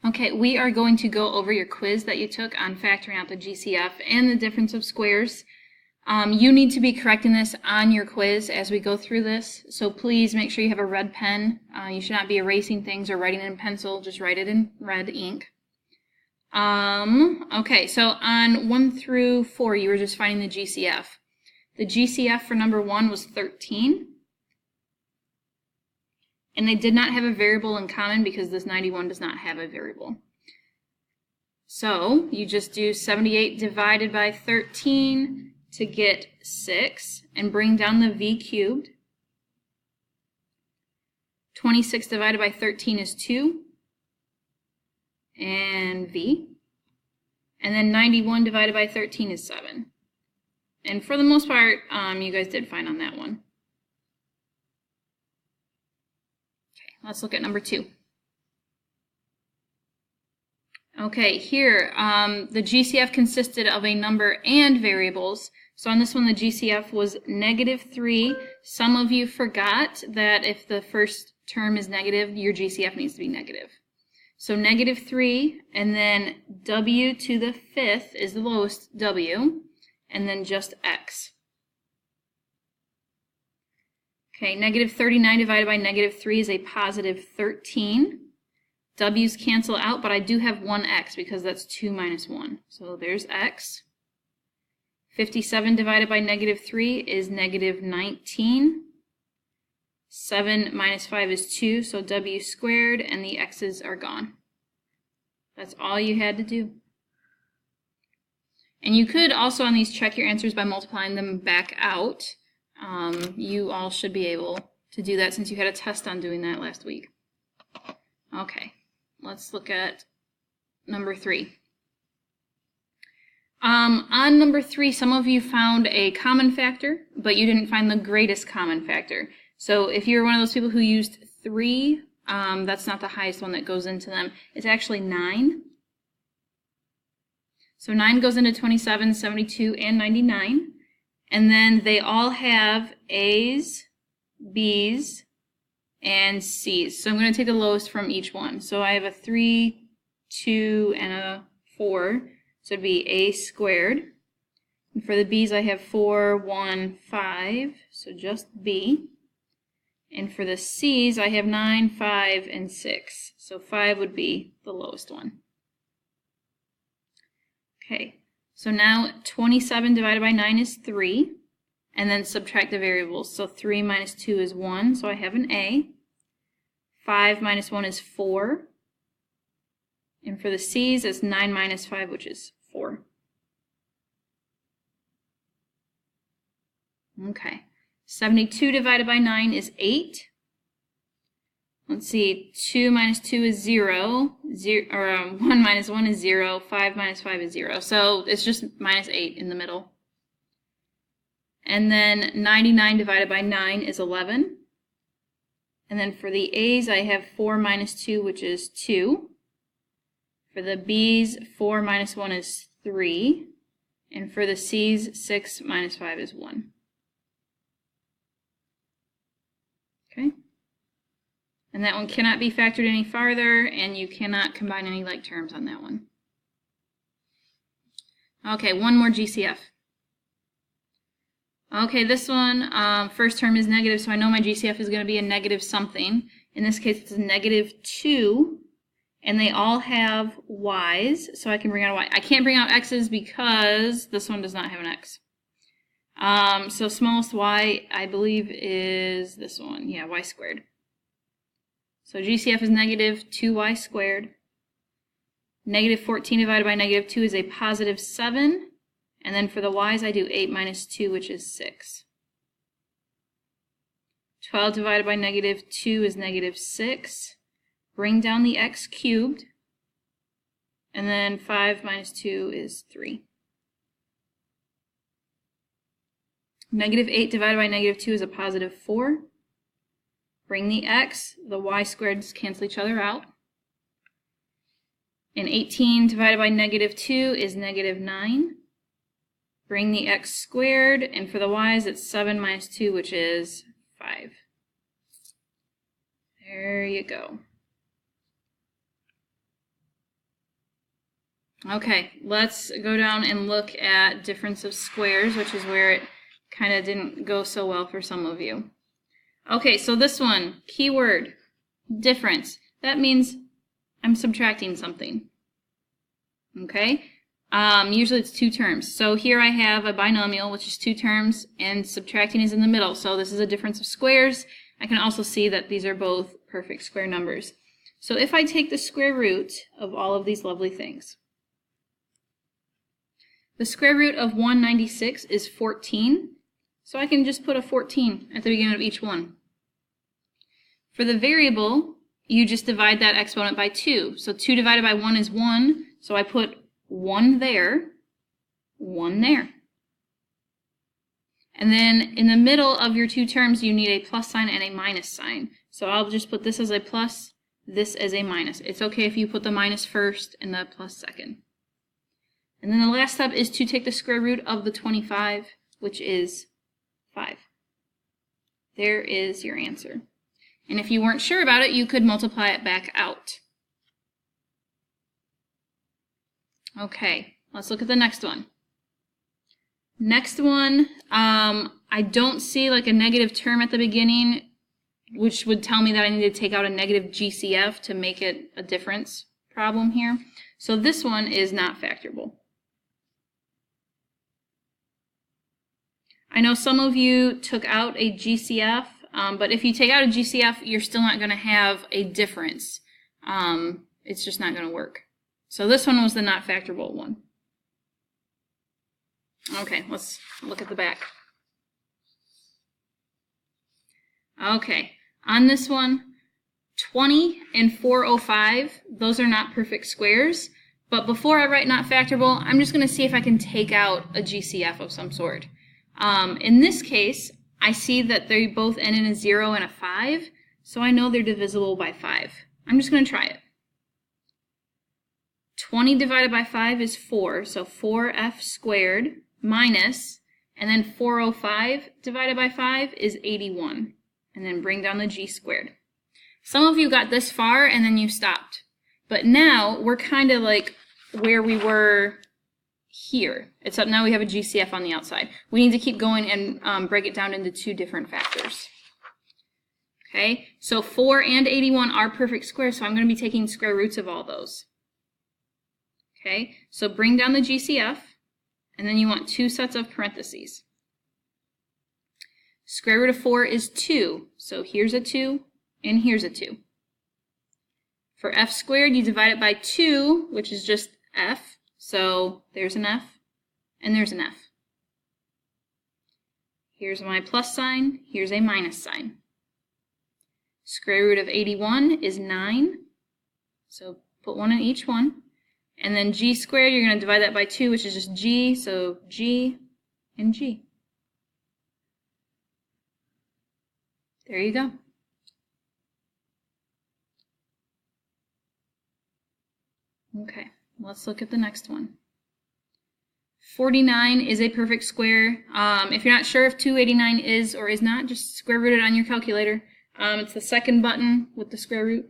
Okay, we are going to go over your quiz that you took on factoring out the GCF and the difference of squares. You need to be correcting this on your quiz as we go through this, so please make sure you have a red pen. You should not be erasing things or writing in pencil, just write it in red ink. Okay, so on 1 through 4, you were just finding the GCF. The GCF for number 1 was 13. And they did not have a variable in common because this 91 does not have a variable. So you just do 78 divided by 13 to get 6 and bring down the v cubed. 26 divided by 13 is 2 and v. And then 91 divided by 13 is 7. And for the most part, you guys did fine on that one. Let's look at number 2. Okay, here the GCF consisted of a number and variables. So on this one the GCF was -3. Some of you forgot that if the first term is negative, your GCF needs to be negative. So -3, and then w to the 5th is the lowest w, and then just x. Okay, -39 divided by -3 is a positive 13. W's cancel out, but I do have one x because that's 2 minus 1. So there's x. 57 divided by -3 is -19. 7 minus 5 is 2, so w squared, and the x's are gone. That's all you had to do. And you could also on these check your answers by multiplying them back out. You all should be able to do that since you had a test on doing that last week. Okay, let's look at number 3. On number 3, some of you found a common factor, but you didn't find the greatest common factor. So if you're one of those people who used 3, that's not the highest one that goes into them. It's actually 9. So 9 goes into 27, 72, and 99. And then they all have A's, B's, and C's. So I'm going to take the lowest from each one. So I have a 3, 2, and a 4. So it'd be A squared. And for the B's I have 4, 1, 5. So just B. And for the C's I have 9, 5, and 6. So 5 would be the lowest one. Okay. So now 27 divided by 9 is 3, and then subtract the variables. So 3 minus 2 is 1, so I have an A. 5 minus 1 is 4. And for the C's, it's 9 minus 5, which is 4. Okay. 72 divided by 9 is 8. Let's see, 2 minus 2 is 0, 1 minus 1 is 0, 5 minus 5 is 0. So it's just minus 8 in the middle. And then 99 divided by 9 is 11. And then for the A's, I have 4 minus 2, which is 2. For the B's, 4 minus 1 is 3. And for the C's, 6 minus 5 is 1. Okay. And that one cannot be factored any farther, and you cannot combine any like terms on that one. Okay, one more GCF. Okay, this one, first term is negative, so I know my GCF is going to be a negative something. In this case, it's a -2, and they all have y's, so I can bring out a y. I can't bring out x's because this one does not have an x. So smallest y, I believe, is this one. Yeah, y squared. So GCF is -2y squared. -14 divided by -2 is a positive 7. And then for the y's, I do 8 minus 2, which is 6. 12 divided by -2 is -6. Bring down the x cubed. And then 5 minus 2 is 3. -8 divided by -2 is a positive 4. Bring the x, the y squareds cancel each other out. And 18 divided by -2 is -9. Bring the x squared, and for the y's, it's 7 minus 2, which is 5. There you go. Okay, let's go down and look at difference of squares, which is where it kind of didn't go so well for some of you. Okay, so this one, keyword, difference. That means I'm subtracting something. Okay, usually it's two terms. So here I have a binomial, which is two terms, and subtracting is in the middle. So this is a difference of squares. I can also see that these are both perfect square numbers. So if I take the square root of all of these lovely things, the square root of 196 is 14, so I can just put a 14 at the beginning of each one. For the variable, you just divide that exponent by 2. So 2 divided by 1 is 1, so I put 1 there, 1 there. And then in the middle of your two terms, you need a plus sign and a minus sign. So I'll just put this as a plus, this as a minus. It's okay if you put the minus first and the plus second. And then the last step is to take the square root of the 25, which is 5. There is your answer. And if you weren't sure about it, you could multiply it back out. Okay, let's look at the next one. Next one, I don't see like a negative term at the beginning, which would tell me that I need to take out a negative GCF to make it a difference problem here. So this one is not factorable. I know some of you took out a GCF, but if you take out a GCF, you're still not going to have a difference. It's just not going to work. So this one was the not factorable one. Okay, let's look at the back. Okay, on this one, 20 and 405, those are not perfect squares. But before I write not factorable, I'm just going to see if I can take out a GCF of some sort. In this case, I see that they both end in a 0 and a 5, so I know they're divisible by 5. I'm just going to try it. 20 divided by 5 is 4, so 4f squared minus, and then 405 divided by 5 is 81, and then bring down the g squared. Some of you got this far and then you stopped, but now we're kind of like where we were here, except now we have a GCF on the outside. We need to keep going and break it down into two different factors. Okay, so 4 and 81 are perfect squares, so I'm going to be taking square roots of all those. Okay, so bring down the GCF, and then you want two sets of parentheses. Square root of 4 is 2, so here's a 2, and here's a 2. For f squared, you divide it by 2, which is just f, so there's an f, and there's an f. Here's my plus sign, here's a minus sign. Square root of 81 is 9, so put 1 in each one. And then g squared, you're going to divide that by 2, which is just g, so g and g. There you go. Okay, let's look at the next one. 49 is a perfect square. If you're not sure if 289 is or is not, just square root it on your calculator. It's the second button with the square root.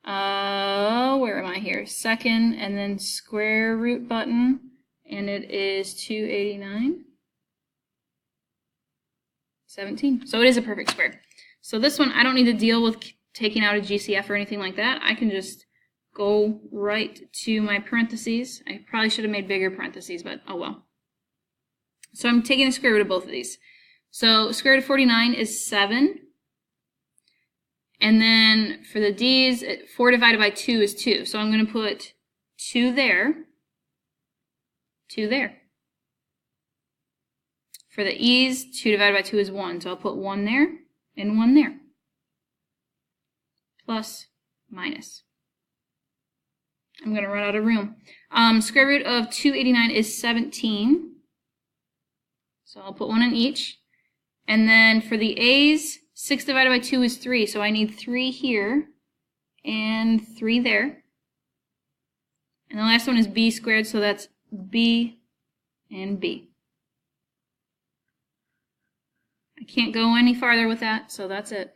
Where am I here? Second, and then square root button, and it is 289. 17. So it is a perfect square. So this one, I don't need to deal with taking out a GCF or anything like that. I can just go right to my parentheses. I probably should have made bigger parentheses, but oh well. So I'm taking the square root of both of these. So square root of 49 is 7. And then for the d's, 4 divided by 2 is 2. So I'm going to put 2 there, 2 there. For the e's, 2 divided by 2 is 1. So I'll put 1 there and 1 there. Plus, minus. I'm going to run out of room. Square root of 289 is 17. So I'll put 1 in each. And then for the a's, 6 divided by 2 is 3, so I need 3 here and 3 there. And the last one is b squared, so that's b and b. I can't go any farther with that, so that's it.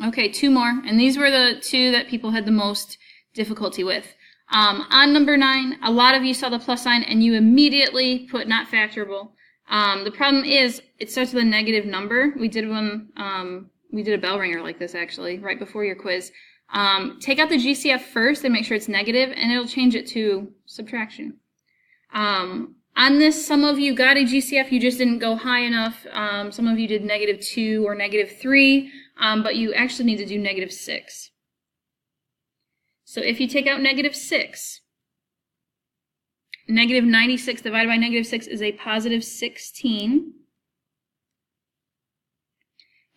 Okay, two more, and these were the two that people had the most difficulty with. On number 9, a lot of you saw the plus sign and you immediately put not factorable. The problem is it starts with a negative number. We did a bell ringer like this actually right before your quiz. Take out the GCF first and make sure it's negative, and it'll change it to subtraction. On this, some of you got a GCF, you just didn't go high enough. Some of you did -2 or -3, but you actually need to do -6. So if you take out -6, -96 divided by -6 is a +16.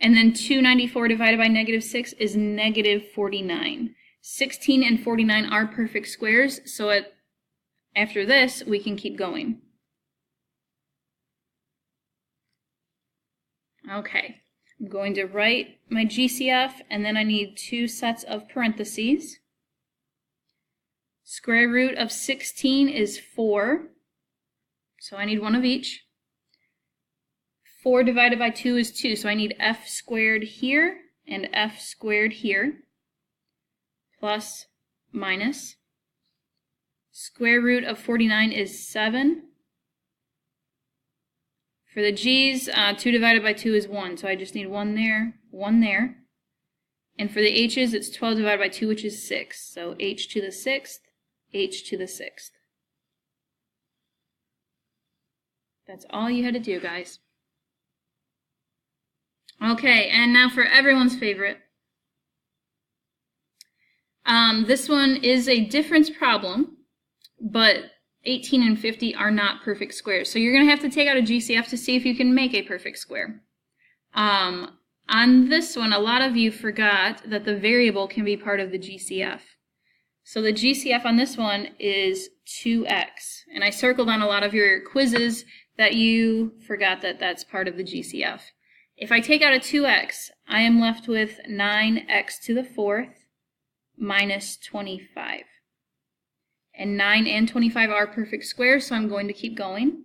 And then 294 divided by -6 is -49. 16 and 49 are perfect squares, so after this, we can keep going. Okay, I'm going to write my GCF, and then I need 2 sets of parentheses. Square root of 16 is 4, so I need one of each. 4 divided by 2 is 2, so I need f squared here and f squared here, plus, minus. Square root of 49 is 7. For the g's, 2 divided by 2 is 1, so I just need 1 there, 1 there. And for the h's, it's 12 divided by 2, which is 6. So h to the 6th, h to the 6th. That's all you had to do, guys. Okay, and now for everyone's favorite. This one is a difference problem, but 18 and 50 are not perfect squares. So you're going to have to take out a GCF to see if you can make a perfect square. On this one, a lot of you forgot that the variable can be part of the GCF. So the GCF on this one is 2x. And I circled on a lot of your quizzes that you forgot that that's part of the GCF. If I take out a 2x, I am left with 9x to the 4th minus 25. And 9 and 25 are perfect squares, so I'm going to keep going.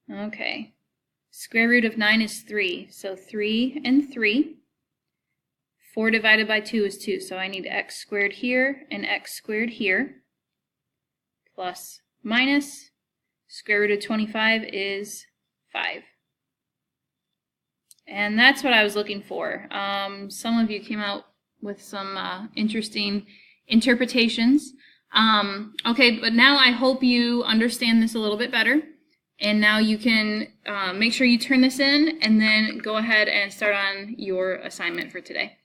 Okay. Square root of 9 is 3, so 3 and 3. 4 divided by 2 is 2, so I need x squared here and x squared here. Plus, minus. Square root of 25 is 5. And that's what I was looking for. Some of you came out with some interesting interpretations. Okay, but now I hope you understand this a little bit better. And now you can make sure you turn this in and then go ahead and start on your assignment for today.